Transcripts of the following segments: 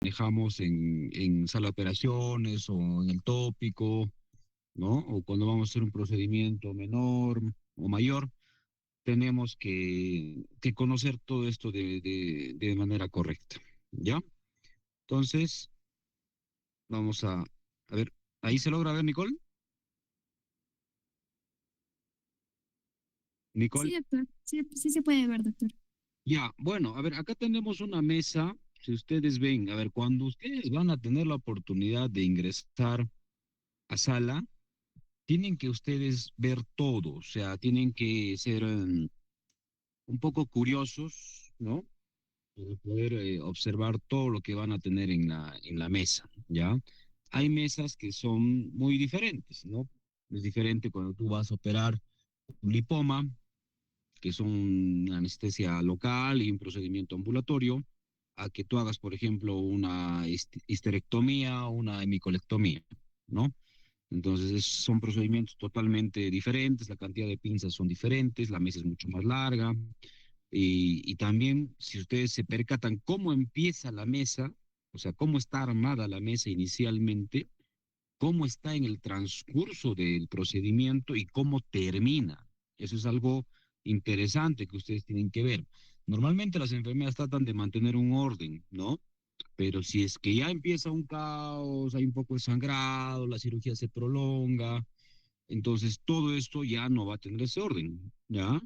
manejamos en sala de operaciones o en el tópico, ¿no? O cuando vamos a hacer un procedimiento menor o mayor, tenemos que conocer todo esto de manera correcta, ¿ya? Entonces, a ver, ¿ahí se logra ver, Nicole? Sí, Nicole, doctor. Sí, sí se puede ver, doctor. ya, bueno, a ver, acá tenemos una mesa, si ustedes ven, a ver, cuando ustedes van a tener la oportunidad de ingresar a sala, tienen que ustedes ver todo, o sea, tienen que ser un poco curiosos, ¿no? Para poder observar todo lo que van a tener en la mesa, ¿ya? Hay mesas que son muy diferentes, ¿no? Es diferente cuando tú vas a operar un lipoma, que son una anestesia local y un procedimiento ambulatorio, a que tú hagas, por ejemplo, una histerectomía o una hemicolectomía, ¿no? Entonces son procedimientos totalmente diferentes, la cantidad de pinzas son diferentes, la mesa es mucho más larga y también si ustedes se percatan cómo empieza la mesa, o sea, cómo está armada la mesa inicialmente, cómo está en el transcurso del procedimiento y cómo termina. Eso es algo interesante que ustedes tienen que ver. Normalmente las enfermeras tratan de mantener un orden, ¿no? Pero si es que ya empieza un caos, hay un poco de sangrado, la cirugía se prolonga, entonces todo esto ya no va a tener ese orden, ¿ya?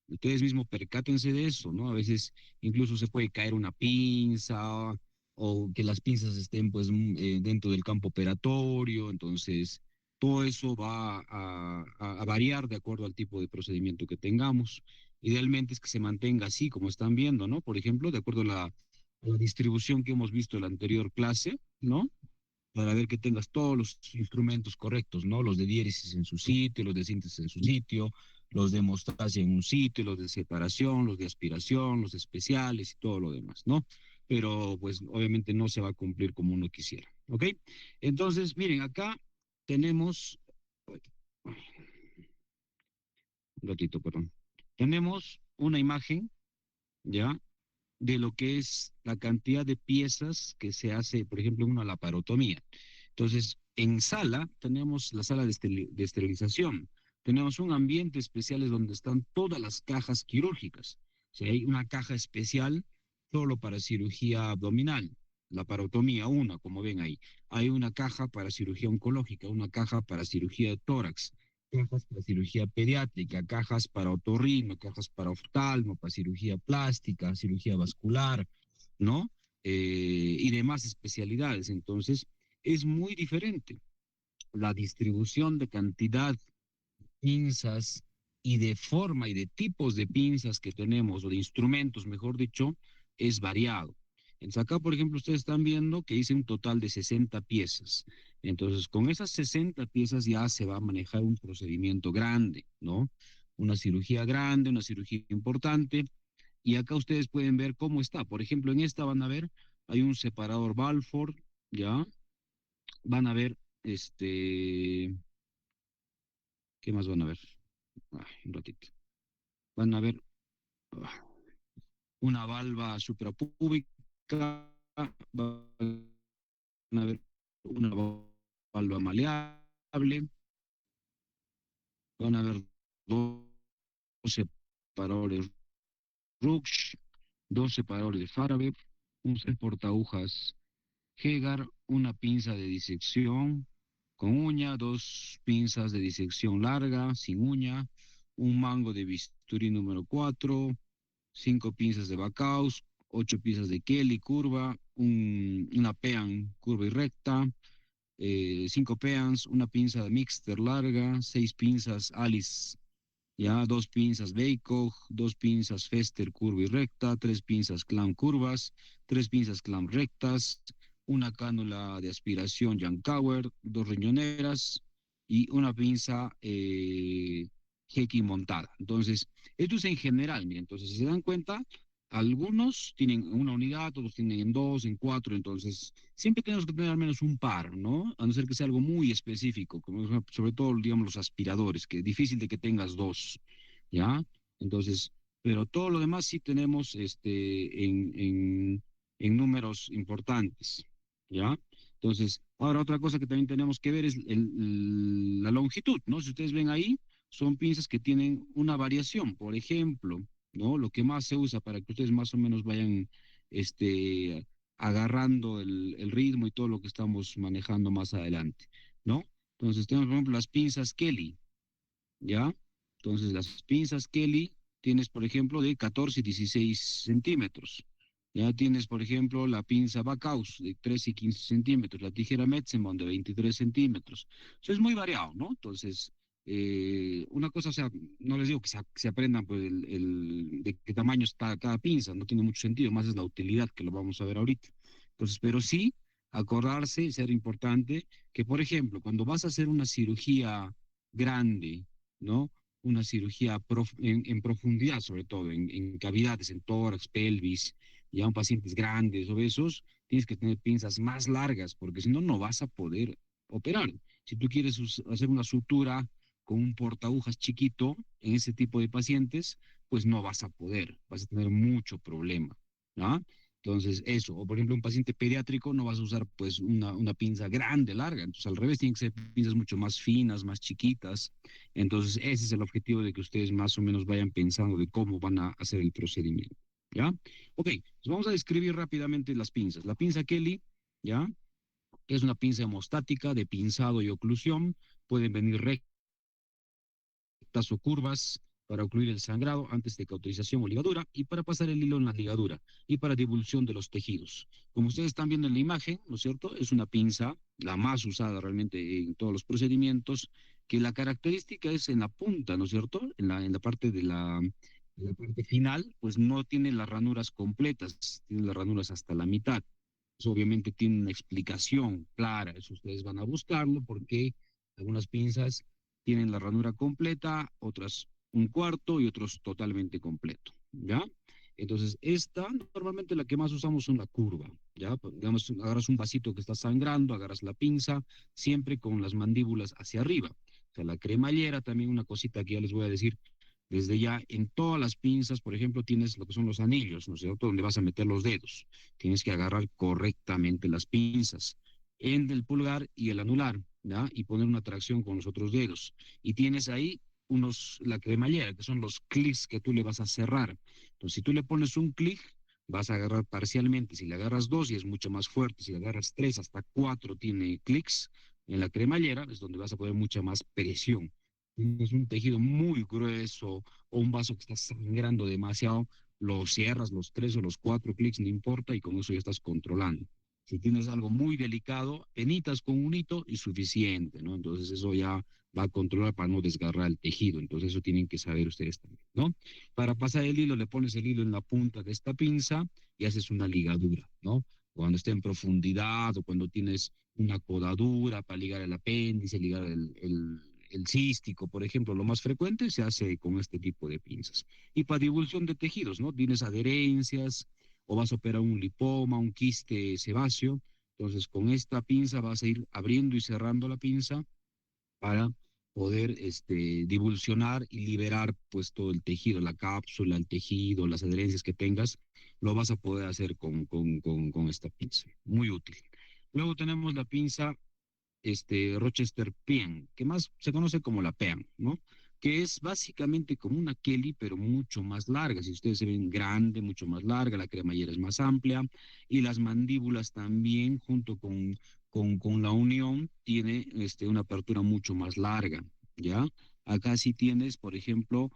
Ustedes mismos percátense de eso, ¿no? A veces incluso se puede caer una pinza o que las pinzas estén pues dentro del campo operatorio, entonces todo eso va a variar de acuerdo al tipo de procedimiento que tengamos. Idealmente es que se mantenga así como están viendo, ¿no? Por ejemplo, de acuerdo a la distribución que hemos visto en la anterior clase, ¿no? Para ver que tengas todos los instrumentos correctos, ¿no? Los de diéresis en su sitio, los de síntesis en su sitio, los de hemostasia en un sitio, los de separación, los de aspiración, los especiales y todo lo demás, ¿no? Pero pues obviamente no se va a cumplir como uno quisiera, ¿ok? Entonces, miren, acá tenemos, un ratito, perdón, tenemos una imagen, ¿ya? De lo que es la cantidad de piezas que se hace, por ejemplo, en una laparotomía. Entonces, en sala tenemos la sala de esterilización. Tenemos un ambiente especial es donde están todas las cajas quirúrgicas. O sea, hay una caja especial solo para cirugía abdominal, laparotomía, una, como ven ahí. Hay una caja para cirugía oncológica, una caja para cirugía de tórax, cajas para cirugía pediátrica, cajas para otorrino, cajas para oftalmo, para cirugía plástica, cirugía vascular, ¿no? Y demás especialidades. Entonces, es muy diferente. La distribución de cantidad de pinzas y de forma y de tipos de pinzas que tenemos, o de instrumentos, mejor dicho, es variado. Entonces acá, por ejemplo, ustedes están viendo que hice un total de 60 piezas. Entonces, con esas 60 piezas ya se va a manejar un procedimiento grande, ¿no? Una cirugía grande, una cirugía importante. Y acá ustedes pueden ver cómo está. Por ejemplo, en esta van a ver, hay un separador Balfour, ¿ya? Van a ver, ¿qué más van a ver? Ay, un ratito. Van a ver ah, una valva suprapúbica, van a ver una valva maleable, van a ver dos separadores Rux, dos separadores de Farabe, un portaújas Hegar, una pinza de disección con uña, dos pinzas de disección larga, sin uña, un mango de bisturí número 4, cinco pinzas de Bacaus, ocho pinzas de Kelly curva, una pean curva y recta, cinco peans, una pinza de mixter larga, seis pinzas Alice, ya dos pinzas Beicock, dos pinzas Fester curva y recta, tres pinzas Clam curvas, tres pinzas Clam rectas, una cánula de aspiración Yankauer, dos riñoneras y una pinza Heki montada. Entonces, esto es en general, miren, entonces si se dan cuenta, algunos tienen una unidad, otros tienen en dos, en cuatro, entonces siempre tenemos que tener al menos un par, ¿no? A no ser que sea algo muy específico, como sobre todo, digamos, los aspiradores, que es difícil de que tengas dos, ¿ya? Entonces, pero todo lo demás sí tenemos en números importantes, ¿ya? Entonces, ahora otra cosa que también tenemos que ver es la longitud, ¿no? Si ustedes ven ahí, son pinzas que tienen una variación, por ejemplo, ¿no? Lo que más se usa para que ustedes más o menos vayan, agarrando el ritmo y todo lo que estamos manejando más adelante, ¿no? Entonces, tenemos, por ejemplo, las pinzas Kelly, ¿ya? Entonces, las pinzas Kelly tienes, por ejemplo, de 14 y 16 centímetros. Ya tienes, por ejemplo, la pinza Backhaus de 13 y 15 centímetros, la tijera Metzenbond de 23 centímetros. Eso es muy variado, ¿no? Entonces, una cosa, o sea, no les digo que se aprendan pues, de qué tamaño está cada pinza, no tiene mucho sentido, más es la utilidad que lo vamos a ver ahorita. Entonces, pero sí, acordarse, ser importante, que, por ejemplo, cuando vas a hacer una cirugía grande, ¿no? Una cirugía en profundidad, sobre todo, en cavidades, en tórax, pelvis, ya en pacientes grandes, obesos, tienes que tener pinzas más largas, porque si no, no vas a poder operar. Si tú quieres hacer una sutura con un portaagujas chiquito en ese tipo de pacientes, pues no vas a poder, vas a tener mucho problema, ¿no? Entonces, eso, o por ejemplo, un paciente pediátrico no vas a usar pues una pinza grande, larga, entonces al revés, tienen que ser pinzas mucho más finas, más chiquitas. Entonces, ese es el objetivo de que ustedes más o menos vayan pensando de cómo van a hacer el procedimiento, ¿ya? Ok, pues vamos a describir rápidamente las pinzas. La pinza Kelly, ¿ya? Que es una pinza hemostática de pinzado y oclusión, pueden venir rectas o curvas para ocluir el sangrado antes de cauterización o ligadura y para pasar el hilo en la ligadura y para divulsión de los tejidos. Como ustedes están viendo en la imagen, ¿no es cierto? Es una pinza, la más usada realmente en todos los procedimientos, que la característica es en la punta, ¿no es cierto? En la parte de la parte final, pues no tiene las ranuras completas, tiene las ranuras hasta la mitad. Eso obviamente tiene una explicación clara, eso ustedes van a buscarlo porque algunas pinzas tienen la ranura completa, otras un cuarto y otros totalmente completo, ¿ya? Entonces, esta, normalmente la que más usamos son la curva, ¿ya? Pues, digamos, agarras un vasito que está sangrando, agarras la pinza, siempre con las mandíbulas hacia arriba. O sea, la cremallera, también una cosita que ya les voy a decir, desde ya en todas las pinzas, por ejemplo, tienes lo que son los anillos, ¿no es cierto? Donde vas a meter los dedos. Tienes que agarrar correctamente las pinzas en el pulgar y el anular, ¿ya? Y poner una tracción con los otros dedos. Y tienes ahí la cremallera, que son los clics que tú le vas a cerrar. Entonces, si tú le pones un clic, vas a agarrar parcialmente. Si le agarras dos, y es mucho más fuerte. Si le agarras tres, hasta cuatro tiene clics en la cremallera, es donde vas a poner mucha más presión. Es un tejido muy grueso o un vaso que está sangrando demasiado, lo cierras los tres o los cuatro clics, no importa, y con eso ya estás controlando. Si tienes algo muy delicado, penitas con un hito y suficiente, ¿no? Entonces eso ya va a controlar para no desgarrar el tejido. Entonces eso tienen que saber ustedes también, ¿no? Para pasar el hilo, le pones el hilo en la punta de esta pinza y haces una ligadura, ¿no? Cuando esté en profundidad o cuando tienes una codadura para ligar el apéndice, ligar el cístico, por ejemplo, lo más frecuente se hace con este tipo de pinzas. Y para divulsión de tejidos, ¿no? Tienes adherencias o vas a operar un lipoma, un quiste sebáceo. Entonces, con esta pinza vas a ir abriendo y cerrando la pinza para poder divulsionar y liberar pues todo el tejido, la cápsula, el tejido, las adherencias que tengas, lo vas a poder hacer con esta pinza. Muy útil. Luego tenemos la pinza Rochester Pien, que más se conoce como la Pean, ¿no? Que es básicamente como una Kelly, pero mucho más larga. Si ustedes se ven grande, mucho más larga, la cremallera es más amplia y las mandíbulas también, junto con la unión, tiene una apertura mucho más larga, ¿ya? Acá sí tienes, por ejemplo,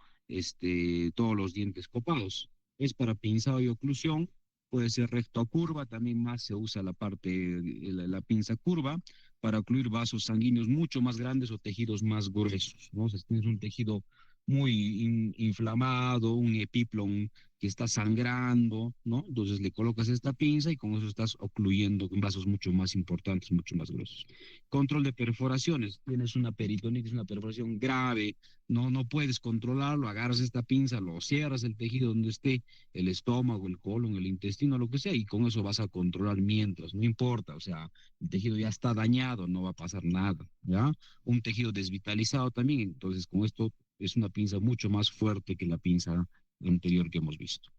todos los dientes copados. Es para pinzado y oclusión, puede ser recto a curva, también más se usa la parte, la pinza curva para ocluir vasos sanguíneos mucho más grandes o tejidos más gruesos, ¿no? O sea, si tienes un tejido muy inflamado, un epiplón que está sangrando, ¿no? Entonces le colocas esta pinza y con eso estás ocluyendo vasos mucho más importantes, mucho más gruesos. Control de perforaciones. Tienes una peritonitis, una perforación grave, no puedes controlarlo, agarras esta pinza, lo cierras el tejido donde esté, el estómago, el colon, el intestino, lo que sea, y con eso vas a controlar mientras, no importa, o sea, el tejido ya está dañado, no va a pasar nada, ¿ya? Un tejido desvitalizado también, entonces con esto es una pinza mucho más fuerte que la pinza anterior que hemos visto.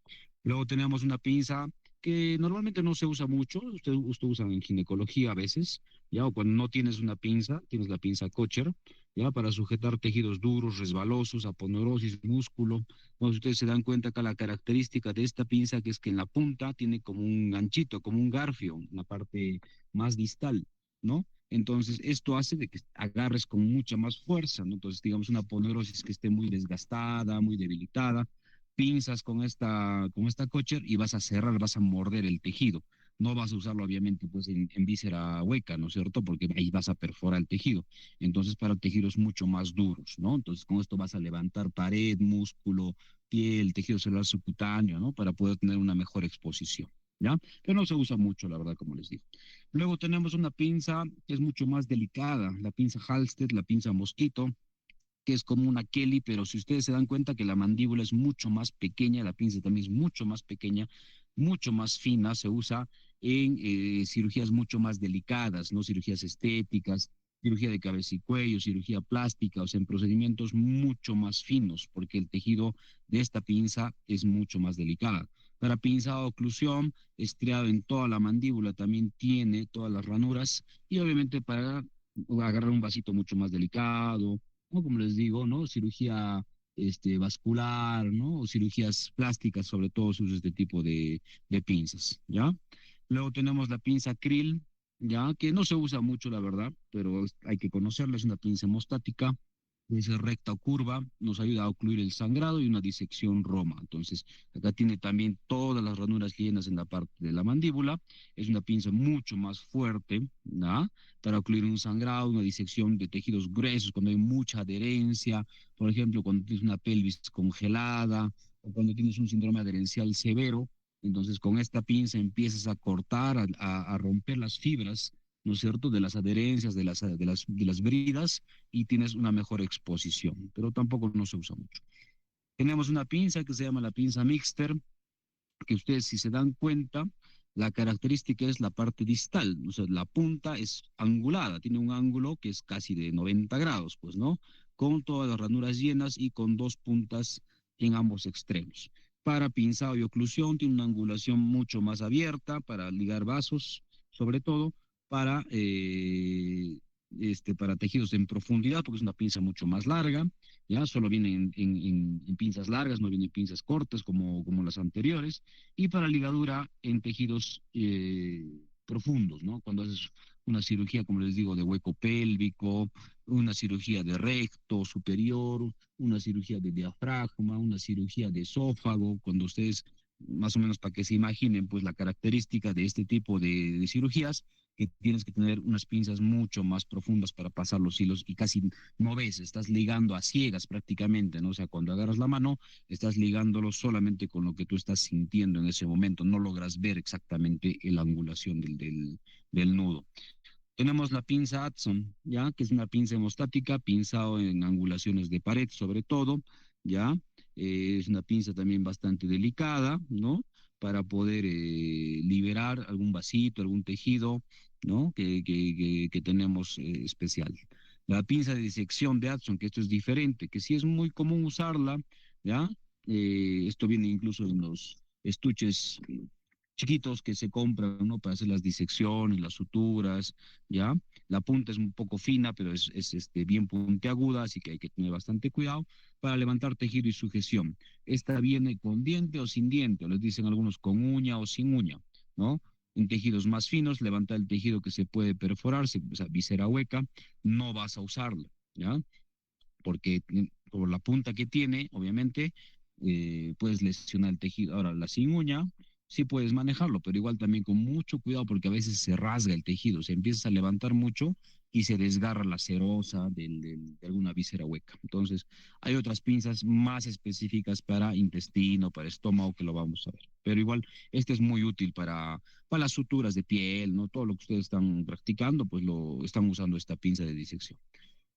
Luego tenemos una pinza que normalmente no se usa mucho, usted usa en ginecología a veces, ya, o cuando no tienes una pinza, tienes la pinza Kocher, ya, para sujetar tejidos duros, resbalosos, aponeurosis, músculo. Bueno, si ustedes se dan cuenta que la característica de esta pinza que es que en la punta tiene como un ganchito, como un garfio, en la parte más distal, ¿no? Entonces, esto hace de que agarres con mucha más fuerza, ¿no? Entonces, digamos, una aponeursis que esté muy desgastada, muy debilitada, pinzas con esta cocher y vas a cerrar, vas a morder el tejido. No vas a usarlo, obviamente, pues en víscera hueca, ¿no es cierto? Porque ahí vas a perforar el tejido. Entonces, para tejidos mucho más duros, ¿no? Entonces, con esto vas a levantar pared, músculo, piel, tejido celular subcutáneo, ¿no? Para poder tener una mejor exposición, ¿ya? Pero no se usa mucho, la verdad, como les digo. Luego tenemos una pinza que es mucho más delicada, la pinza Halsted, la pinza mosquito, que es como una Kelly, pero si ustedes se dan cuenta que la mandíbula es mucho más pequeña, la pinza también es mucho más pequeña, mucho más fina, se usa en cirugías mucho más delicadas, ¿no? Cirugías estéticas, cirugía de cabeza y cuello, cirugía plástica, o sea, en procedimientos mucho más finos, porque el tejido de esta pinza es mucho más delicada. Para pinza o oclusión, estriado en toda la mandíbula, también tiene todas las ranuras, y obviamente para agarrar un vasito mucho más delicado, ¿no? Como les digo, ¿no? Cirugía vascular, ¿no? O cirugías plásticas, sobre todo se usa este tipo de pinzas, ¿ya? Luego tenemos la pinza krill, ¿ya? Que no se usa mucho, la verdad, pero hay que conocerla, es una pinza hemostática, puede ser recta o curva, nos ayuda a ocluir el sangrado y una disección roma. Entonces, acá tiene también todas las ranuras llenas en la parte de la mandíbula, es una pinza mucho más fuerte, ¿ya? Para ocluir un sangrado, una disección de tejidos gruesos, cuando hay mucha adherencia, por ejemplo, cuando tienes una pelvis congelada o cuando tienes un síndrome adherencial severo. Entonces, con esta pinza empiezas a cortar, a romper las fibras, ¿no es cierto?, de las adherencias, de las bridas y tienes una mejor exposición, pero tampoco no se usa mucho. Tenemos una pinza que se llama la pinza Mixter, que ustedes si se dan cuenta, la característica es la parte distal, o sea, la punta es angulada, tiene un ángulo que es casi de 90 grados, pues, ¿no? Con todas las ranuras llenas y con dos puntas en ambos extremos. Para pinzado y oclusión tiene una angulación mucho más abierta para ligar vasos, sobre todo para, para tejidos en profundidad, porque es una pinza mucho más larga, ya solo vienen en pinzas largas, no vienen pinzas cortas como las anteriores, y para ligadura en tejidos profundos, ¿no? Cuando haces una cirugía, como les digo, de hueco pélvico, una cirugía de recto superior, una cirugía de diafragma, una cirugía de esófago, cuando ustedes, más o menos para que se imaginen, pues la característica de este tipo de cirugías, que tienes que tener unas pinzas mucho más profundas para pasar los hilos y casi no ves, estás ligando a ciegas prácticamente, ¿no? O sea, cuando agarras la mano, estás ligándolo solamente con lo que tú estás sintiendo en ese momento, no logras ver exactamente la angulación del nudo. Tenemos la pinza Adson, ¿ya? Que es una pinza hemostática, pinzado en angulaciones de pared, sobre todo, ¿ya? Es una pinza también bastante delicada, ¿no? Para poder liberar algún vasito, algún tejido, ¿no? Que tenemos especial. La pinza de disección de Adson, que esto es diferente, que sí es muy común usarla, ¿ya? Esto viene incluso en los estuches chiquitos que se compran, ¿no? Para hacer las disecciones, las suturas, ¿ya? La punta es un poco fina, pero es bien puntiaguda, así que hay que tener bastante cuidado para levantar tejido y sujeción. Esta viene con diente o sin diente, o les dicen algunos con uña o sin uña, ¿no? En tejidos más finos, levantar el tejido que se puede perforar, o sea, visera hueca, no vas a usarlo, ¿ya? Porque por la punta que tiene, obviamente, puedes lesionar el tejido. Ahora, la sin uña, sí puedes manejarlo, pero igual también con mucho cuidado porque a veces se rasga el tejido, se empieza a levantar mucho y se desgarra la serosa de alguna víscera hueca. Entonces, hay otras pinzas más específicas para intestino, para estómago, que lo vamos a ver. Pero igual, este es muy útil para las suturas de piel, ¿no? Todo lo que ustedes están practicando, pues lo están usando esta pinza de disección.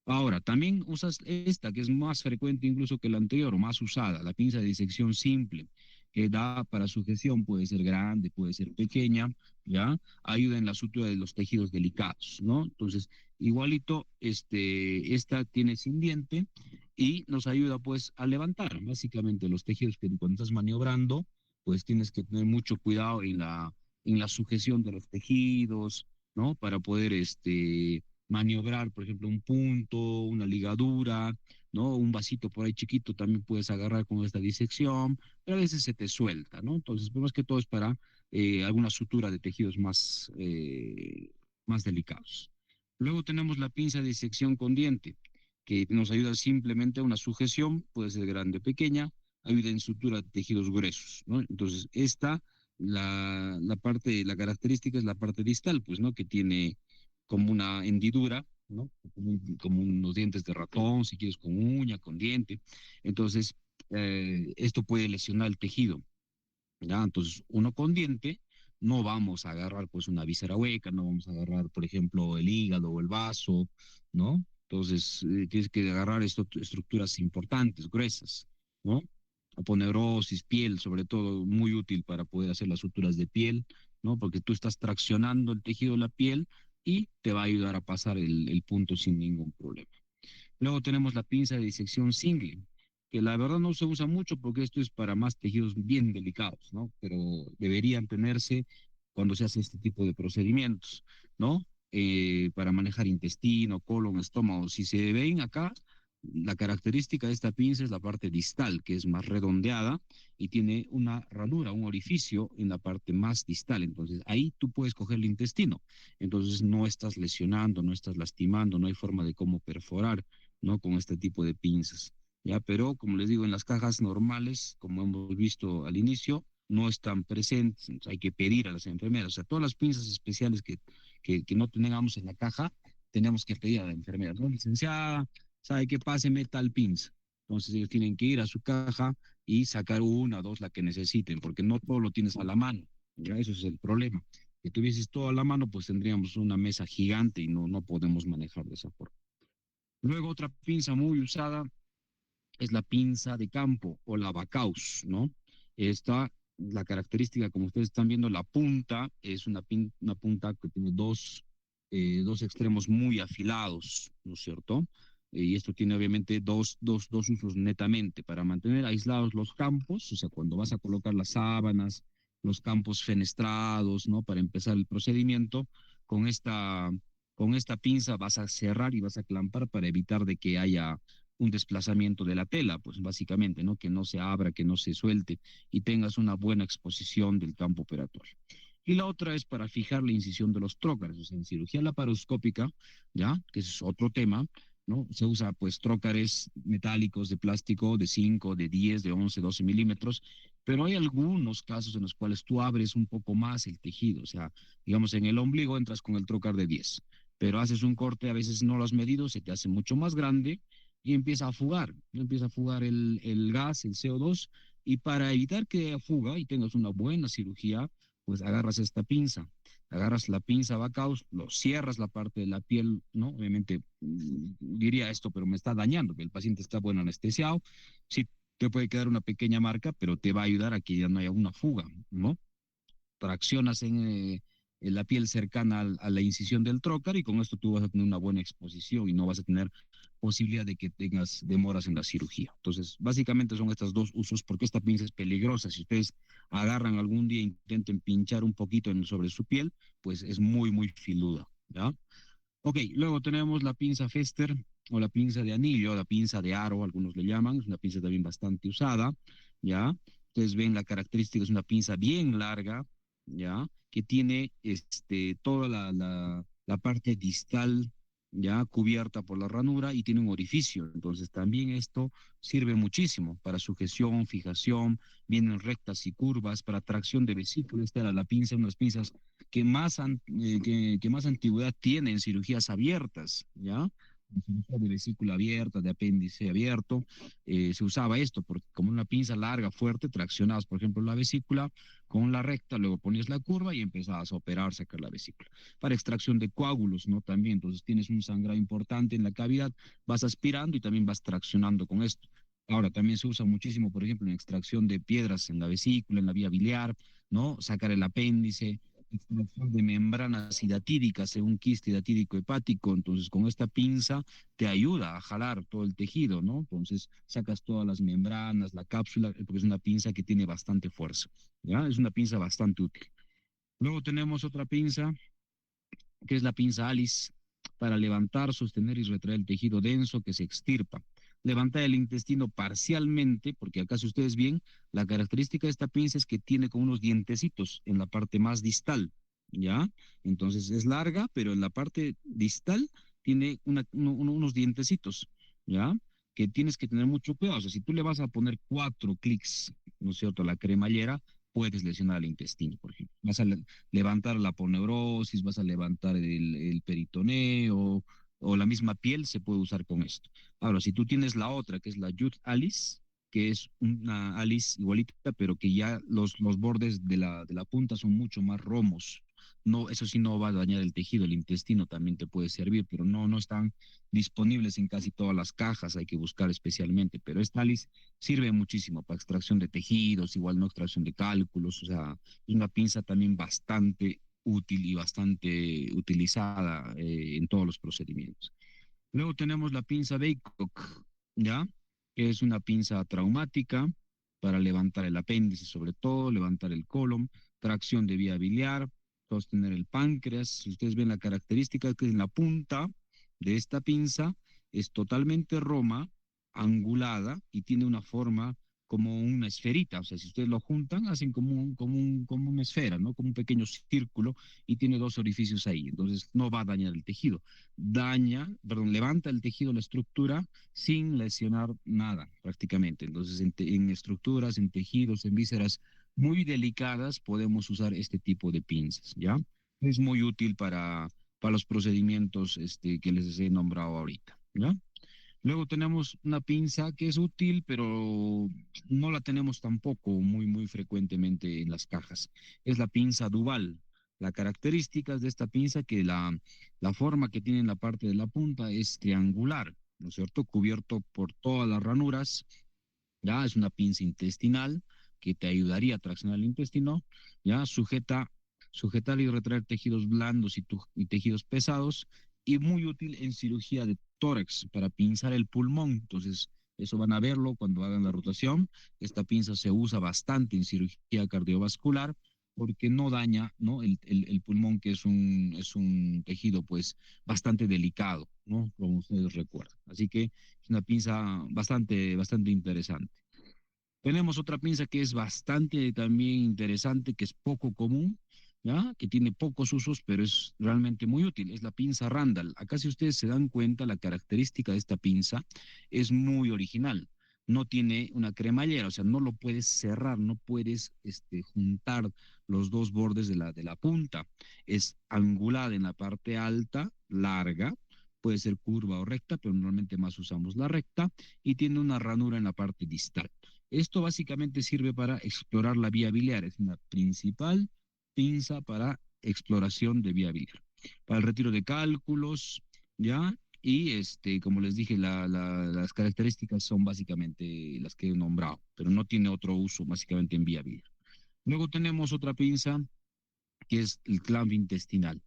Ahora, también usas esta, que es más frecuente incluso que la anterior, o más usada, la pinza de disección simple, que da para sujeción, puede ser grande, puede ser pequeña, ¿ya? Ayuda en la sutura de los tejidos delicados, ¿no? Entonces, igualito, esta tiene sin diente y nos ayuda, pues, a levantar, básicamente, los tejidos que cuando estás maniobrando, pues tienes que tener mucho cuidado en la sujeción de los tejidos, ¿no? Para poder maniobrar, por ejemplo, un punto, una ligadura, ¿no? Un vasito por ahí chiquito también puedes agarrar con esta disección, pero a veces se te suelta, ¿no? Entonces, pues, más que todo es para alguna sutura de tejidos más delicados. Luego tenemos la pinza de disección con diente, que nos ayuda simplemente a una sujeción, puede ser grande o pequeña, ayuda en sutura de tejidos gruesos, ¿no? Entonces, la parte, la característica es la parte distal, pues, ¿no? Que tiene como una hendidura, ¿no? Como unos dientes de ratón, si quieres, con uña, con diente. Entonces, esto puede lesionar el tejido, ¿ya? Entonces, uno con diente, no vamos a agarrar, pues, una víscera hueca, no vamos a agarrar, por ejemplo, el hígado o el vaso, ¿no? Entonces, tienes que agarrar estructuras importantes, gruesas, ¿no? Aponeurosis, piel, sobre todo, muy útil para poder hacer las suturas de piel, ¿no? Porque tú estás traccionando el tejido de la piel y te va a ayudar a pasar el punto sin ningún problema. Luego tenemos la pinza de disección single, que la verdad no se usa mucho porque esto es para más tejidos bien delicados, ¿no? Pero deberían tenerse cuando se hace este tipo de procedimientos, ¿no? Para manejar intestino, colon, estómago. Si se ven acá, la característica de esta pinza es la parte distal, que es más redondeada y tiene una ranura, un orificio en la parte más distal. Entonces ahí tú puedes coger el intestino. Entonces no estás lesionando, no estás lastimando, no hay forma de cómo perforar, ¿no? Con este tipo de pinzas, ¿ya? Pero, como les digo, en las cajas normales, como hemos visto al inicio, no están presentes, entonces hay que pedir a las enfermeras, o sea, todas las pinzas especiales que no tengamos en la caja, tenemos que pedir a la enfermera, ¿no? Licenciada, ¿sabe qué? Páseme tal pinza. Entonces ellos tienen que ir a su caja y sacar una o dos la que necesiten, porque no todo lo tienes a la mano, ¿ya? Eso es el problema. Si tuvieses todo a la mano, pues tendríamos una mesa gigante y no podemos manejar de esa forma. Luego otra pinza muy usada es la pinza de campo o la Bacchus, ¿no? Esta, la característica, como ustedes están viendo, la punta es una punta que tiene dos extremos muy afilados, ¿no es cierto? Y esto tiene obviamente dos usos netamente para mantener aislados los campos, o sea, cuando vas a colocar las sábanas, los campos fenestrados, ¿no? Para empezar el procedimiento, con esta, con esta pinza vas a cerrar y vas a clampar para evitar de que haya un desplazamiento de la tela, pues básicamente, ¿no? Que no se abra, que no se suelte y tengas una buena exposición del campo operatorio. Y la otra es para fijar la incisión de los trócares, o sea, en cirugía laparoscópica, ¿ya? Que ese es otro tema, ¿no? Se usa pues trócares metálicos de plástico de 5, de 10, de 11, 12 milímetros, pero hay algunos casos en los cuales tú abres un poco más el tejido, o sea, digamos en el ombligo entras con el trócar de 10, pero haces un corte, a veces no lo has medido, se te hace mucho más grande y empieza a fugar, ¿no? Empieza a fugar el gas, el CO2, y para evitar que fuga y tengas una buena cirugía, pues agarras esta pinza, agarras la pinza Bacaus, lo cierras la parte de la piel, ¿no? Obviamente diría esto, pero me está dañando, que el paciente está bueno anestesiado, sí te puede quedar una pequeña marca, pero te va a ayudar a que ya no haya una fuga, ¿no? Traccionas en la piel cercana a la incisión del trócar y con esto tú vas a tener una buena exposición y no vas a tener posibilidad de que tengas demoras en la cirugía. Entonces, básicamente son estos dos usos porque esta pinza es peligrosa. Si ustedes agarran algún día e intenten pinchar un poquito sobre su piel, pues es muy, muy filuda, ¿ya? Ok, luego tenemos la pinza Fester o la pinza de anillo, la pinza de aro, algunos le llaman, es una pinza también bastante usada, ¿ya? Ustedes ven la característica, es una pinza bien larga, ¿ya? Que tiene toda la parte distal, ¿ya? Cubierta por la ranura y tiene un orificio. Entonces también esto sirve muchísimo para sujeción, fijación, vienen rectas y curvas, para tracción de vesícula. Esta era la pinza, unas pinzas que más antigüedad tiene en cirugías abiertas, ¿ya? En cirugía de vesícula abierta, de apéndice abierto, se usaba esto, porque como una pinza larga, fuerte, traccionabas, por ejemplo, la vesícula con la recta, luego ponías la curva y empezabas a operar, sacar la vesícula. Para extracción de coágulos, ¿no? También, entonces tienes un sangrado importante en la cavidad, vas aspirando y también vas traccionando con esto. Ahora, también se usa muchísimo, por ejemplo, en extracción de piedras en la vesícula, en la vía biliar, ¿no? Sacar el apéndice, extracción de membranas hidatíricas en un quiste hidatídico hepático. Entonces, con esta pinza te ayuda a jalar todo el tejido, ¿no? Entonces, sacas todas las membranas, la cápsula, porque es una pinza que tiene bastante fuerza, ¿ya? Es una pinza bastante útil. Luego tenemos otra pinza, que es la pinza Alice, para levantar, sostener y retraer el tejido denso que se extirpa. Levantar el intestino parcialmente, porque acá si ustedes ven, la característica de esta pinza es que tiene como unos dientecitos en la parte más distal, ¿ya? Entonces es larga, pero en la parte distal tiene unos dientecitos, ¿ya? Que tienes que tener mucho cuidado. O sea, si tú le vas a poner 4 clics, ¿no es cierto?, a la cremallera, puedes lesionar el intestino, por ejemplo. Levantar la aponeurosis, vas a levantar el peritoneo o la misma piel se puede usar con esto. Ahora, si tú tienes la otra, que es la Youth Alice, que es una Alice igualita, pero que ya los bordes de la punta son mucho más romos. No, eso sí no va a dañar el tejido, el intestino también te puede servir, pero no están disponibles en casi todas las cajas, hay que buscar especialmente. Pero esta Alice sirve muchísimo para extracción de tejidos, igual no extracción de cálculos, o sea, es una pinza también bastante útil y bastante utilizada en todos los procedimientos. Luego tenemos la pinza Baycock, ¿ya? Que es una pinza traumática para levantar el apéndice, sobre todo, levantar el colon, tracción de vía biliar, sostener el páncreas. Si ustedes ven la característica que en la punta de esta pinza es totalmente roma, angulada y tiene una forma como una esferita. O sea, si ustedes lo juntan, hacen como una esfera, ¿no? Como un pequeño círculo y tiene dos orificios ahí. Entonces, no va a dañar el tejido levanta el tejido, la estructura, sin lesionar nada prácticamente. Entonces, en estructuras, en tejidos, en vísceras muy delicadas, podemos usar este tipo de pinzas, ¿ya? Es muy útil para los procedimientos que les he nombrado ahorita, ¿ya? Luego tenemos una pinza que es útil, pero no la tenemos tampoco muy frecuentemente en las cajas. Es la pinza Duval. Las características de esta pinza que la forma que tiene en la parte de la punta es triangular, ¿no es cierto? Cubierto por todas las ranuras. Ya es una pinza intestinal que te ayudaría a traccionar el intestino. Ya sujetar y retraer tejidos blandos y tejidos pesados y muy útil en cirugía de tórax para pinzar el pulmón. Entonces, eso van a verlo cuando hagan la rotación. Esta pinza se usa bastante en cirugía cardiovascular porque no daña, ¿no? el pulmón, que es un tejido pues bastante delicado, ¿no? Como ustedes recuerdan. Así que es una pinza bastante interesante. Tenemos otra pinza que es bastante también interesante, que es poco común, ¿ya? Que tiene pocos usos, pero es realmente muy útil. Es la pinza Randall. Acá, si ustedes se dan cuenta, la característica de esta pinza es muy original. No tiene una cremallera, o sea, no lo puedes cerrar, no puedes juntar los dos bordes de la punta. Es angulada en la parte alta, larga, puede ser curva o recta, pero normalmente más usamos la recta, y tiene una ranura en la parte distal. Esto básicamente sirve para explorar la vía biliar, es una principal pinza para exploración de vía biliar, para el retiro de cálculos, ¿ya? Y como les dije, las características son básicamente las que he nombrado, pero no tiene otro uso básicamente en vía biliar. Luego tenemos otra pinza que es el clamp intestinal,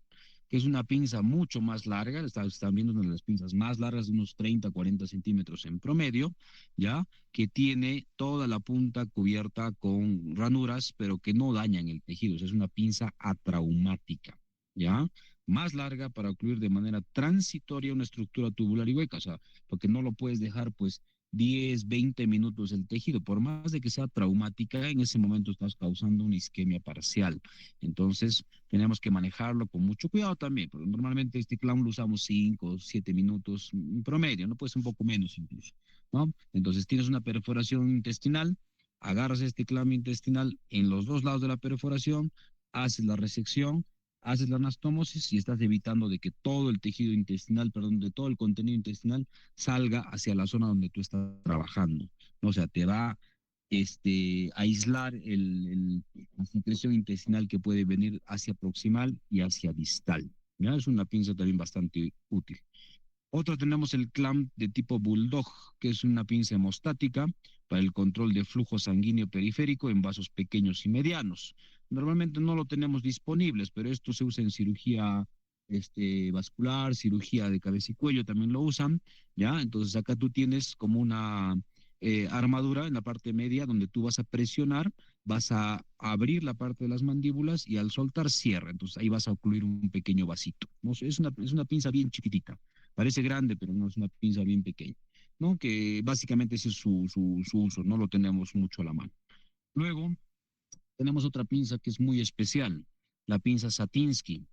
que es una pinza mucho más larga. Están viendo una de las pinzas más largas, de unos 30, 40 centímetros en promedio, ¿ya? Que tiene toda la punta cubierta con ranuras, pero que no dañan el tejido. O sea, es una pinza atraumática, ¿ya? Más larga para ocluir de manera transitoria una estructura tubular y hueca, o sea, porque no lo puedes dejar, pues, 10, 20 minutos el tejido, por más de que sea traumática, en ese momento estás causando una isquemia parcial. Entonces, tenemos que manejarlo con mucho cuidado también, porque normalmente este clown lo usamos 5 o 7 minutos en promedio, no puede ser un poco menos incluso, ¿no? Entonces tienes una perforación intestinal, agarras este clown intestinal en los dos lados de la perforación, haces la resección, haces la anastomosis y estás evitando de que todo el tejido intestinal, perdón, de todo el contenido intestinal salga hacia la zona donde tú estás trabajando, ¿no? O sea, te va aislar la secreción intestinal que puede venir hacia proximal y hacia distal. ¿Ya? Es una pinza también bastante útil. Otra tenemos el clamp de tipo bulldog, que es una pinza hemostática para el control de flujo sanguíneo periférico en vasos pequeños y medianos. Normalmente no lo tenemos disponibles, pero esto se usa en cirugía vascular, cirugía de cabeza y cuello también lo usan, ¿ya? Entonces acá tú tienes como una armadura en la parte media donde tú vas a presionar, vas a abrir la parte de las mandíbulas y al soltar cierra. Entonces ahí vas a ocluir un pequeño vasito. No sé, es una pinza bien chiquitita. Parece grande, pero no es una pinza bien pequeña, ¿no? Que básicamente ese es su uso, no lo tenemos mucho a la mano. Luego tenemos otra pinza que es muy especial, la pinza Satinsky,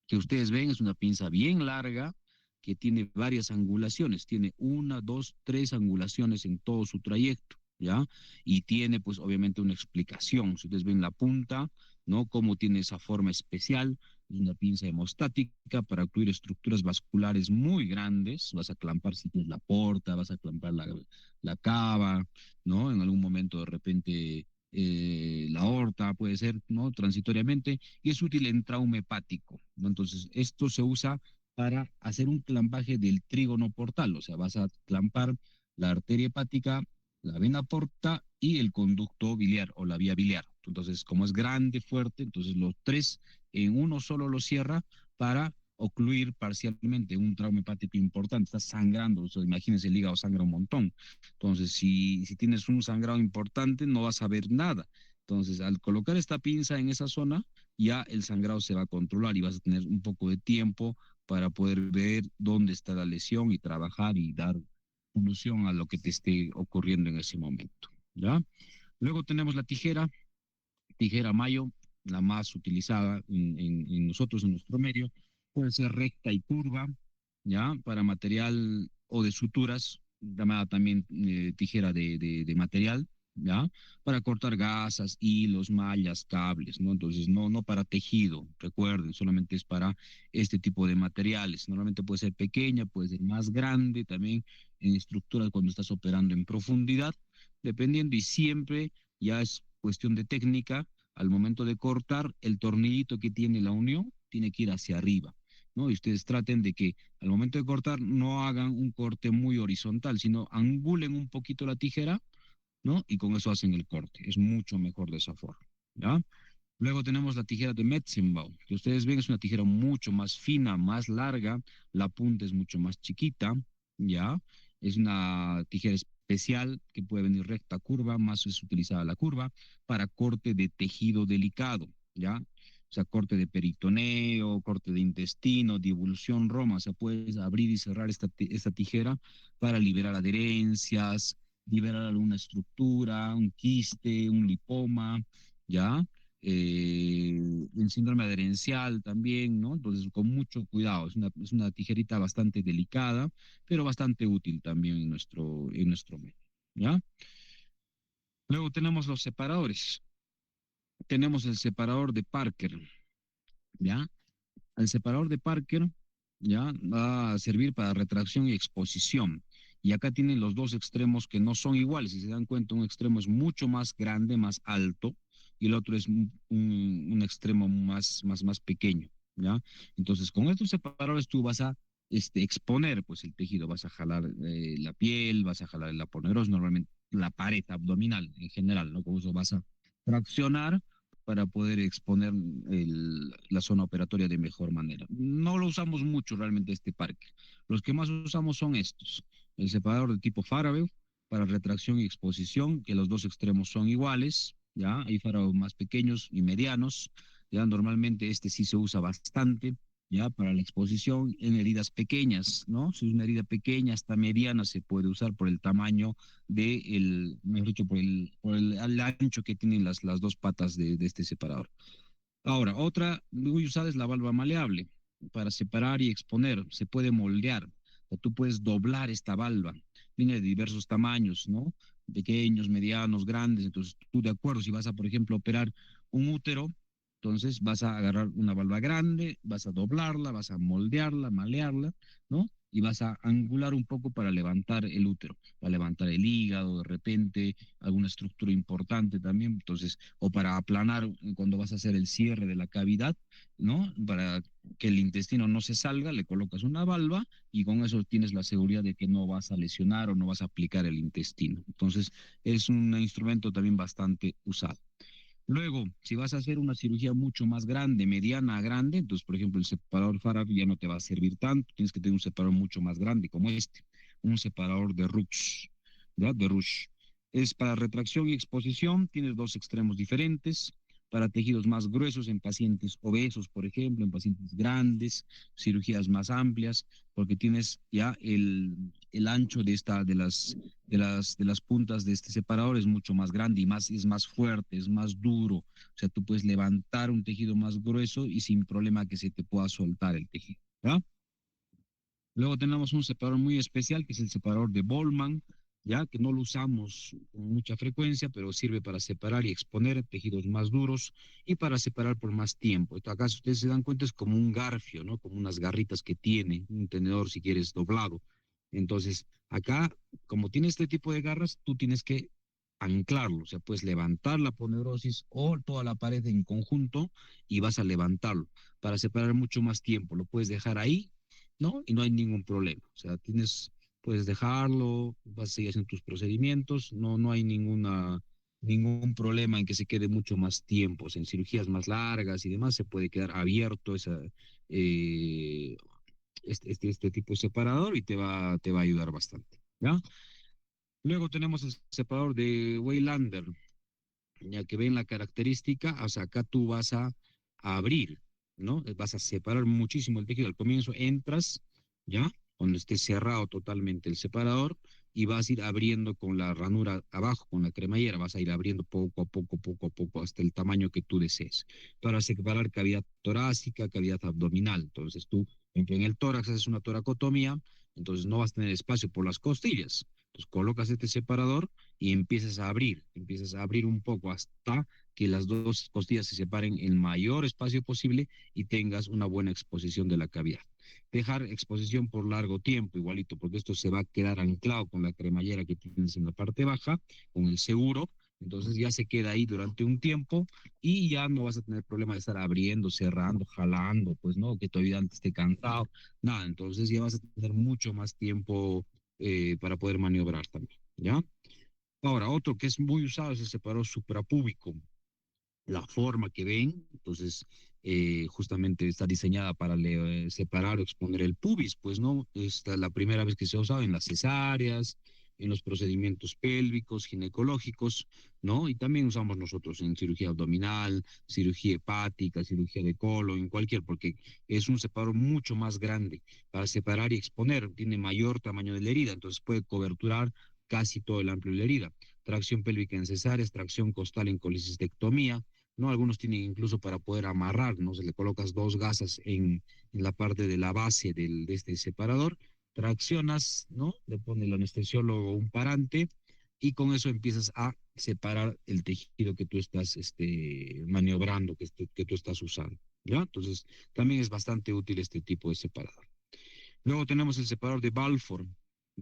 que ustedes ven es una pinza bien larga que tiene varias angulaciones, tiene una, dos, tres angulaciones en todo su trayecto, ¿ya? Y tiene pues obviamente una explicación. Si ustedes ven la punta, ¿no? Cómo tiene esa forma especial, es una pinza hemostática para ocluir estructuras vasculares muy grandes, vas a clampar si tienes la porta, vas a clampar la cava, ¿no? En algún momento de repente la aorta puede ser, ¿no? Transitoriamente y es útil en trauma hepático, ¿no? Entonces, esto se usa para hacer un clampaje del trígono portal, o sea, vas a clampar la arteria hepática, la vena porta y el conducto biliar o la vía biliar. Entonces, como es grande, fuerte, entonces los tres en uno solo lo cierra para ocluir parcialmente un trauma hepático importante. Está sangrando, o sea, imagínense, el hígado sangra un montón. Entonces, si tienes un sangrado importante, no vas a ver nada. Entonces, al colocar esta pinza en esa zona, ya el sangrado se va a controlar y vas a tener un poco de tiempo para poder ver dónde está la lesión y trabajar y dar solución a lo que te esté ocurriendo en ese momento, ¿ya? Luego tenemos la tijera mayo, la más utilizada en nosotros, en nuestro medio, puede ser recta y curva, ¿ya? Para material o de suturas, llamada también tijera de material, ¿ya? Para cortar gasas, hilos, mallas, cables, ¿no? Entonces, no para tejido, recuerden, solamente es para este tipo de materiales. Normalmente puede ser pequeña, puede ser más grande, también en estructuras cuando estás operando en profundidad, dependiendo y siempre ya es cuestión de técnica al momento de cortar, el tornillito que tiene la unión tiene que ir hacia arriba, ¿no? Y ustedes traten de que al momento de cortar no hagan un corte muy horizontal, sino angulen un poquito la tijera, ¿no? Y con eso hacen el corte. Es mucho mejor de esa forma, ¿ya? Luego tenemos la tijera de Metzenbau, que ustedes ven es una tijera mucho más fina, más larga, la punta es mucho más chiquita, ¿ya? Es una tijera especial que puede venir recta, curva, más es utilizada la curva para corte de tejido delicado, ¿ya? O sea, corte de peritoneo, corte de intestino, divulsión roma, o sea, puedes abrir y cerrar esta tijera para liberar adherencias, liberar alguna estructura, un quiste, un lipoma, ¿ya? El síndrome adherencial también, ¿no? Entonces, con mucho cuidado, es una tijerita bastante delicada, pero bastante útil también en nuestro medio, ¿ya? Luego tenemos los separadores. Tenemos el separador de Parker, ¿ya? El separador de Parker, ¿ya? Va a servir para retracción y exposición. Y acá tienen los dos extremos que no son iguales. Si se dan cuenta, un extremo es mucho más grande, más alto, y el otro es un extremo más pequeño, ¿ya? Entonces, con estos separadores tú vas a exponer pues el tejido, vas a jalar la piel, vas a jalar el aponeuros, normalmente la pared abdominal en general, ¿no? Con eso vas a fraccionar para poder exponer la zona operatoria de mejor manera. No lo usamos mucho realmente este parque. Los que más usamos son estos. El separador de tipo Farabee para retracción y exposición, que los dos extremos son iguales, ¿ya? Hay Farabee más pequeños y medianos, ¿ya? Normalmente este sí se usa bastante, ¿ya? Para la exposición en heridas pequeñas, ¿no? Si es una herida pequeña hasta mediana se puede usar por el tamaño mejor dicho, el ancho que tienen las dos patas de este separador. Ahora, otra muy usada es la valva maleable para separar y exponer. Se puede moldear. O tú puedes doblar esta valva. Viene de diversos tamaños, ¿no? Pequeños, medianos, grandes. Entonces, tú de acuerdo, si vas a, por ejemplo, operar un útero, entonces vas a agarrar una valva grande, vas a doblarla, vas a moldearla, malearla, ¿no? Y vas a angular un poco para levantar el útero, para levantar el hígado, de repente, alguna estructura importante también. Entonces, o para aplanar cuando vas a hacer el cierre de la cavidad, ¿no? Para que el intestino no se salga, le colocas una valva y con eso tienes la seguridad de que no vas a lesionar o no vas a aplicar el intestino. Entonces, es un instrumento también bastante usado. Luego, si vas a hacer una cirugía mucho más grande, mediana a grande, entonces, por ejemplo, el separador Farad ya no te va a servir tanto, tienes que tener un separador mucho más grande como este, un separador de Rux, ¿ya? De Rush. Es para retracción y exposición, tienes dos extremos diferentes, para tejidos más gruesos en pacientes obesos, por ejemplo, en pacientes grandes, cirugías más amplias, porque tienes ya el ancho de las puntas de este separador es mucho más grande y más, es más fuerte, es más duro. O sea, tú puedes levantar un tejido más grueso y sin problema que se te pueda soltar el tejido, ¿ya? Luego tenemos un separador muy especial que es el separador de Bollman, ya que no lo usamos con mucha frecuencia, pero sirve para separar y exponer tejidos más duros y para separar por más tiempo. Esto acá, si ustedes se dan cuenta, es como un garfio, ¿no? Como unas garritas que tiene, un tenedor si quieres doblado. Entonces, acá, como tiene este tipo de garras, tú tienes que anclarlo, o sea, puedes levantar la poneurosis o toda la pared en conjunto y vas a levantarlo para separar mucho más tiempo. Lo puedes dejar ahí, ¿no? Y no hay ningún problema. O sea, puedes dejarlo, vas a seguir haciendo tus procedimientos, no hay ningún problema en que se quede mucho más tiempo. O sea, en cirugías más largas y demás se puede quedar abierto eh, este tipo de separador y te va a ayudar bastante, ¿ya? Luego tenemos el separador de Waylander, ya que ven la característica, o sea, acá tú vas a abrir, ¿no? Vas a separar muchísimo el tejido. Al comienzo entras, ¿ya? Cuando esté cerrado totalmente el separador y vas a ir abriendo con la ranura abajo, con la cremallera, vas a ir abriendo poco a poco, hasta el tamaño que tú desees, para separar cavidad torácica, cavidad abdominal. Entonces tú, por ejemplo, en el tórax haces una toracotomía, entonces no vas a tener espacio por las costillas. Entonces colocas este separador y empiezas a abrir un poco hasta que las dos costillas se separen el mayor espacio posible y tengas una buena exposición de la cavidad. Dejar exposición por largo tiempo, igualito, porque esto se va a quedar anclado con la cremallera que tienes en la parte baja, con el seguro. Entonces ya se queda ahí durante un tiempo y ya no vas a tener problema de estar abriendo, cerrando, jalando, pues no, que tu ayudante esté cansado, nada. Entonces ya vas a tener mucho más tiempo para poder maniobrar también, ¿ya? Ahora, otro que es muy usado es el separador suprapúbico. La forma que ven, entonces, justamente está diseñada para separar o exponer el pubis, pues no, esta es la primera vez que se ha usado en las cesáreas, en los procedimientos pélvicos, ginecológicos, ¿no? Y también usamos nosotros en cirugía abdominal, cirugía hepática, cirugía de colon, en cualquier, porque es un separador mucho más grande para separar y exponer, tiene mayor tamaño de la herida, entonces puede coberturar casi todo el amplio de la herida. Tracción pélvica en cesáreas, tracción costal en colecistectomía, ¿no? Algunos tienen incluso para poder amarrar, ¿no? Se le colocas dos gasas en la parte de la base de este separador, traccionas, ¿no? Le pone el anestesiólogo un parante y con eso empiezas a separar el tejido que tú estás maniobrando, que tú estás usando, ¿ya? Entonces, también es bastante útil este tipo de separador. Luego tenemos el separador de Balfour,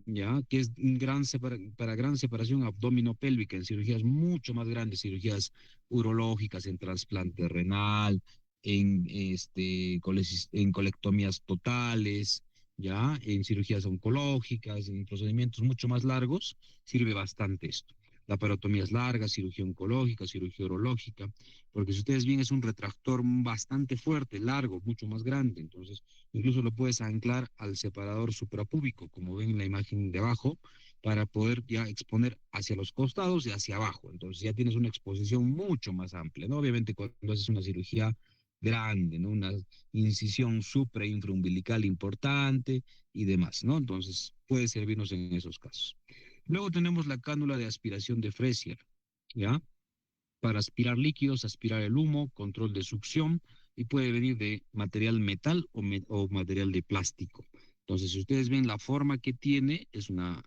¿ya? Que es para gran separación abdominopélvica en cirugías mucho más grandes, cirugías urológicas, en trasplante renal, en colectomías totales, ¿ya? En cirugías oncológicas, en procedimientos mucho más largos, sirve bastante esto. La parotomía es larga, cirugía oncológica, cirugía urológica, porque si ustedes ven es un retractor bastante fuerte, largo, mucho más grande, entonces incluso lo puedes anclar al separador suprapúbico, como ven en la imagen de abajo, para poder ya exponer hacia los costados y hacia abajo. Entonces ya tienes una exposición mucho más amplia, ¿no? Obviamente cuando haces una cirugía grande, ¿no? Una incisión supra infraumbilical importante y demás, ¿no? Entonces puede servirnos en esos casos. Luego tenemos la cánula de aspiración de Fresier, ¿ya? Para aspirar líquidos, aspirar el humo, control de succión y puede venir de material metal o material de plástico. Entonces, si ustedes ven la forma que tiene, es una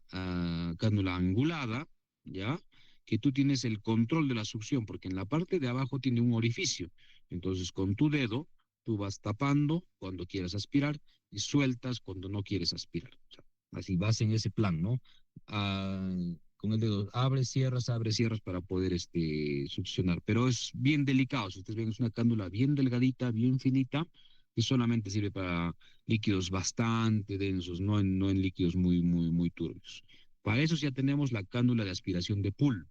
cánula angulada, ¿ya? Que tú tienes el control de la succión, porque en la parte de abajo tiene un orificio. Entonces, con tu dedo, tú vas tapando cuando quieras aspirar y sueltas cuando no quieres aspirar. O sea, así vas en ese plan, ¿no? Ah, con el dedo abre, cierras para poder succionar. Pero es bien delicado. Si ustedes ven, es una cándula bien delgadita, bien finita, y solamente sirve para líquidos bastante densos, no en líquidos muy turbios. Para eso ya tenemos la cándula de aspiración de Poole.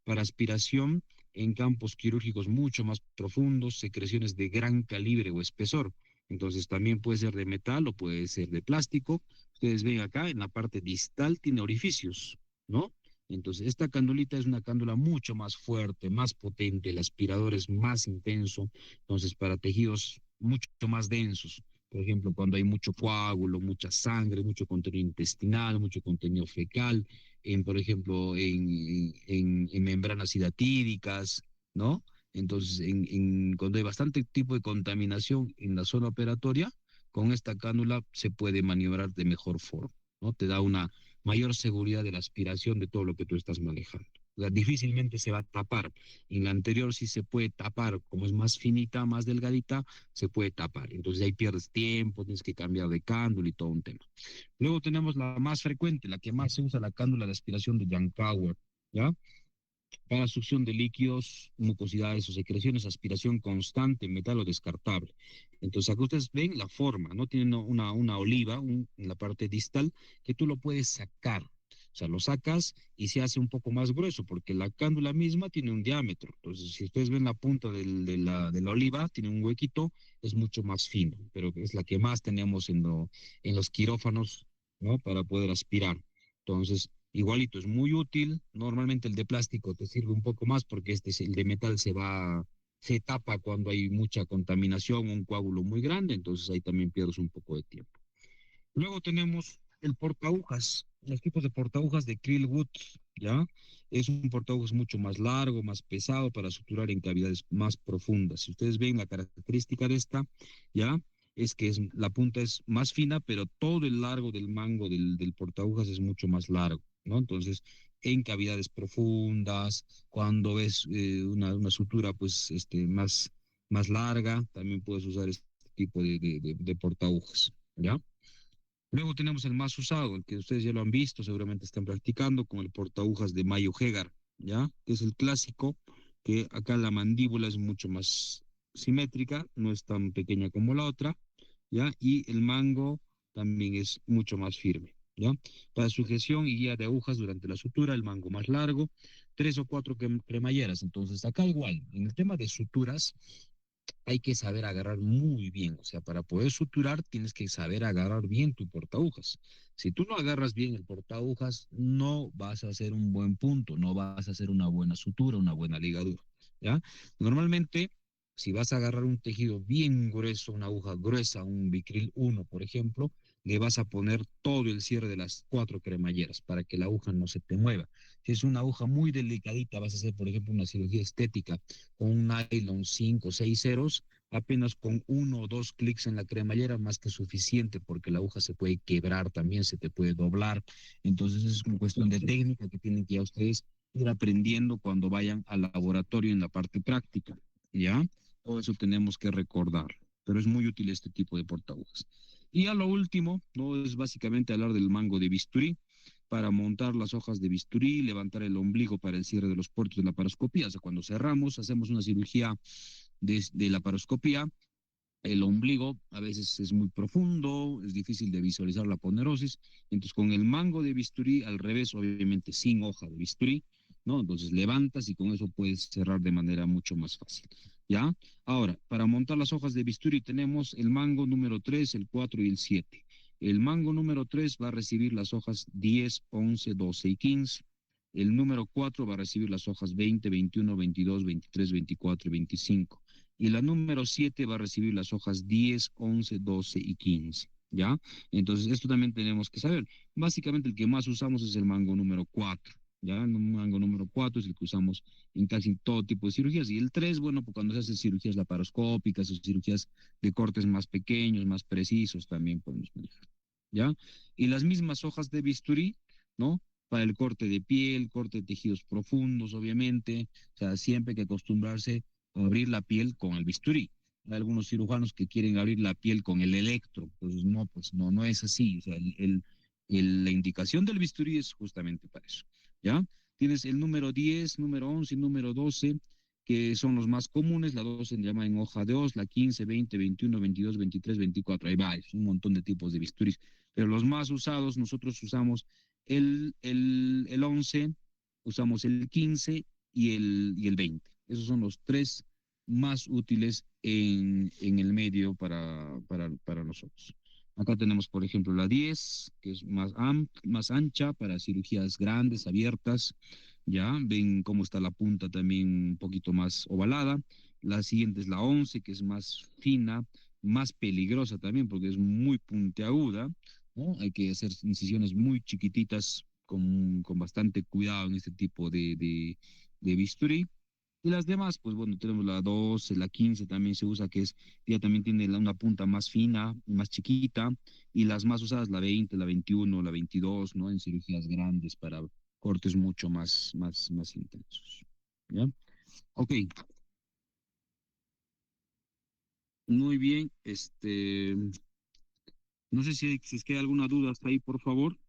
Para aspiración en campos quirúrgicos mucho más profundos, secreciones de gran calibre o espesor. Entonces también puede ser de metal o puede ser de plástico. Ustedes ven acá en la parte distal tiene orificios, ¿no? Entonces esta candulita es una cándula mucho más fuerte, más potente, el aspirador es más intenso, entonces para tejidos mucho más densos. Por ejemplo, cuando hay mucho coágulo, mucha sangre, mucho contenido intestinal, mucho contenido fecal, por ejemplo, en membranas hidatíricas, ¿no? Entonces, cuando hay bastante tipo de contaminación en la zona operatoria, con esta cánula se puede maniobrar de mejor forma, ¿no? Te da una mayor seguridad de la aspiración de todo lo que tú estás manejando. O sea, difícilmente se va a tapar. En la anterior sí se puede tapar, como es más finita, más delgadita, se puede tapar. Entonces ahí pierdes tiempo, tienes que cambiar de cánula y todo un tema. Luego tenemos la más frecuente, la que más se usa, la cánula de aspiración de Yankauer, ¿ya? Para succión de líquidos, mucosidades o secreciones, aspiración constante, metal o descartable. Entonces, acá ustedes ven la forma, ¿no? Tiene una oliva en la parte distal que tú lo puedes sacar. O sea, lo sacas y se hace un poco más grueso porque la cándula misma tiene un diámetro. Entonces, si ustedes ven la punta de la oliva, tiene un huequito, es mucho más fino, pero es la que más tenemos en los quirófanos, ¿no? Para poder aspirar. Entonces, igualito, es muy útil. Normalmente el de plástico te sirve un poco más porque el de metal se tapa cuando hay mucha contaminación, un coágulo muy grande, entonces ahí también pierdes un poco de tiempo. Luego tenemos el portahojas, los tipos de portahojas de Krillwood, ¿ya? Es un portahojas mucho más largo, más pesado para suturar en cavidades más profundas. Si ustedes ven la característica de esta, ¿ya? Es que la punta es más fina, pero todo el largo del mango del portahojas es mucho más largo, ¿no? Entonces, en cavidades profundas, cuando ves una sutura, pues, más larga, también puedes usar este tipo de portahojas, ¿ya? Luego tenemos el más usado, el que ustedes ya lo han visto, seguramente están practicando, con el portahojas de Mayo Hegar, ¿ya? Que es el clásico, que acá la mandíbula es mucho más simétrica, no es tan pequeña como la otra, ¿ya? Y el mango también es mucho más firme, ¿ya? Para sujeción y guía de agujas durante la sutura, el mango más largo, tres o cuatro cremalleras. Entonces, acá igual, en el tema de suturas, hay que saber agarrar muy bien. O sea, para poder suturar tienes que saber agarrar bien tu portahojas. Si tú no agarras bien el portahojas, no vas a hacer un buen punto, no vas a hacer una buena sutura, una buena ligadura, ¿ya? Normalmente, si vas a agarrar un tejido bien grueso, una aguja gruesa, un Bicril 1, por ejemplo, le vas a poner todo el cierre de las cuatro cremalleras para que la aguja no se te mueva. Si es una aguja muy delicadita, vas a hacer, por ejemplo, una cirugía estética con un nylon 5 o 6 ceros, apenas con uno o dos clics en la cremallera, más que suficiente, porque la aguja se puede quebrar también, se te puede doblar. Entonces es una cuestión de técnica que tienen que ya ustedes ir aprendiendo cuando vayan al laboratorio en la parte práctica, ¿ya? Todo eso tenemos que recordar, pero es muy útil este tipo de portahojas. Y a lo último, ¿no? Es básicamente hablar del mango de bisturí para montar las hojas de bisturí, levantar el ombligo para el cierre de los puertos de la paroscopía. O sea, cuando cerramos, hacemos una cirugía de la paroscopía, el ombligo a veces es muy profundo, es difícil de visualizar la ponerosis. Entonces, con el mango de bisturí, al revés, obviamente sin hoja de bisturí, ¿no? Entonces levantas y con eso puedes cerrar de manera mucho más fácil, ¿ya? Ahora, para montar las hojas de bisturí tenemos el mango número 3, el 4 y el 7. El mango número 3 va a recibir las hojas 10, 11, 12 y 15. El número 4 va a recibir las hojas 20, 21, 22, 23, 24 y 25. Y la número 7 va a recibir las hojas 10, 11, 12 y 15, ¿ya? Entonces, esto también tenemos que saber. Básicamente, el que más usamos es el mango número 4, ¿ya? El mango número 4 es el que usamos en casi todo tipo de cirugías. Y el 3, bueno, pues cuando se hacen cirugías laparoscópicas o cirugías de cortes más pequeños, más precisos, también podemos manejar, ¿ya? Y las mismas hojas de bisturí, ¿no? Para el corte de piel, corte de tejidos profundos, obviamente. O sea, siempre hay que acostumbrarse abrir la piel con el bisturí. Hay algunos cirujanos que quieren abrir la piel con el electro, pues no, no es así. O sea, la indicación del bisturí es justamente para eso, ¿ya? Tienes el número 10, número 11 y número 12, que son los más comunes. La 12 se llama en hoja de os, la 15, 20, 21, 22, 23, 24. Ahí va, es un montón de tipos de bisturís. Pero los más usados, nosotros usamos el 11, usamos el 15 y el 20. Esos son los tres más útiles en el medio para nosotros. Acá tenemos, por ejemplo, la 10 que es más ancha para cirugías grandes, abiertas. Ya ven cómo está la punta también un poquito más ovalada. La siguiente es la 11 que es más fina, más peligrosa también, porque es muy puntiaguda, ¿no? Hay que hacer incisiones muy chiquititas con bastante cuidado en este tipo de bisturí. Y las demás, pues bueno, tenemos la 12, la 15 también se usa, ya también tiene una punta más fina, más chiquita, y las más usadas, la 20, la 21, la 22, ¿no? En cirugías grandes para cortes mucho más intensos. ¿Ya? Ok, muy bien. No sé si es que hay alguna duda hasta ahí, por favor.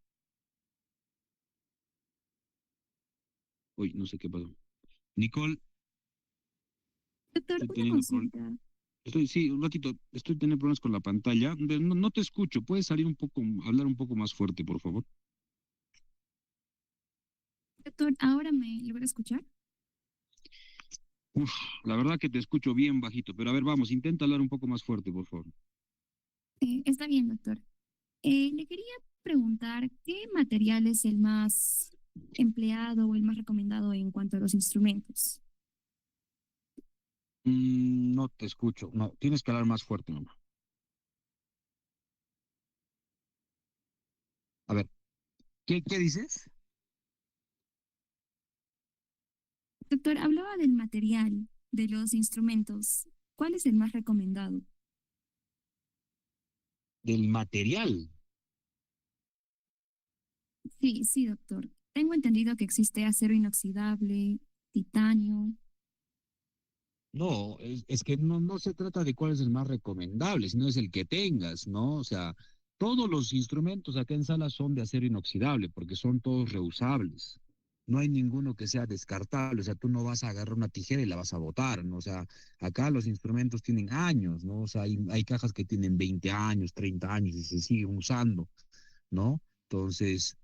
Uy, no sé qué pasó. Nicole, Doctor, estoy una teniendo problemas. consulta. Sí, un ratito, estoy teniendo problemas con la pantalla. No te escucho. ¿Puedes salir un poco, hablar un poco más fuerte, por favor? Doctor, ¿ahora me logra escuchar? Uf, la verdad que te escucho bien bajito, pero a ver, vamos, intenta hablar un poco más fuerte, por favor. Está bien, doctor. Le quería preguntar, ¿qué material es el más empleado o el más recomendado en cuanto a los instrumentos? No te escucho. No, tienes que hablar más fuerte, mamá. A ver, ¿qué dices? Doctor, hablaba del material de los instrumentos. ¿Cuál es el más recomendado? Del material. Sí, sí, doctor. Tengo entendido que existe acero inoxidable, titanio. No, es que no se trata de cuál es el más recomendable, sino es el que tengas, ¿no? O sea, todos los instrumentos acá en sala son de acero inoxidable porque son todos reusables. No hay ninguno que sea descartable, o sea, tú no vas a agarrar una tijera y la vas a botar, ¿no? O sea, acá los instrumentos tienen años, ¿no? O sea, hay cajas que tienen 20 años, 30 años y se siguen usando, ¿no? Entonces,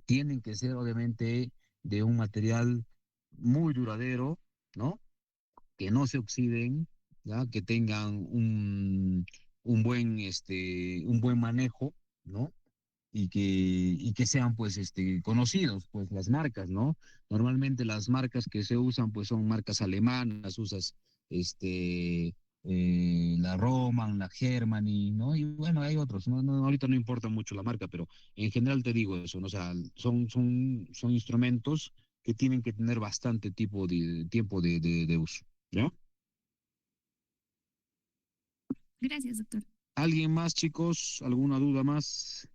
tienen que ser obviamente de un material muy duradero, ¿no? Que no se oxiden, ¿ya? Que tengan un buen manejo, ¿no? Y que sean pues conocidos, pues las marcas, ¿no? Normalmente las marcas que se usan pues son marcas alemanas, usas la Roman, la Germany, ¿no? Y bueno, hay otros, ahorita no importa mucho la marca, pero en general te digo eso, ¿no? O sea, son instrumentos que tienen que tener bastante tiempo de uso, ¿ya? Gracias, doctor. ¿Alguien más, chicos? ¿Alguna duda más?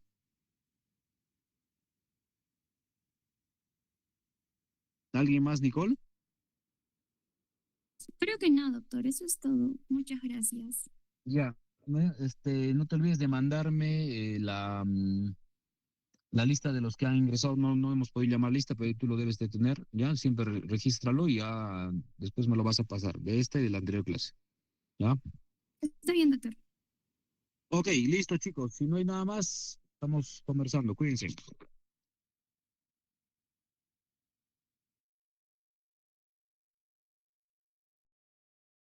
¿Alguien más, Nicole? Creo que no, doctor. Eso es todo. Muchas gracias. Ya, ¿no? No te olvides de mandarme la lista de los que han ingresado. No hemos podido llamar lista, pero tú lo debes de tener, ¿ya? Siempre regístralo y ya después me lo vas a pasar, de esta y de la anterior clase, ¿ya? Está bien, doctor. Ok, listo, chicos. Si no hay nada más, estamos conversando. Cuídense.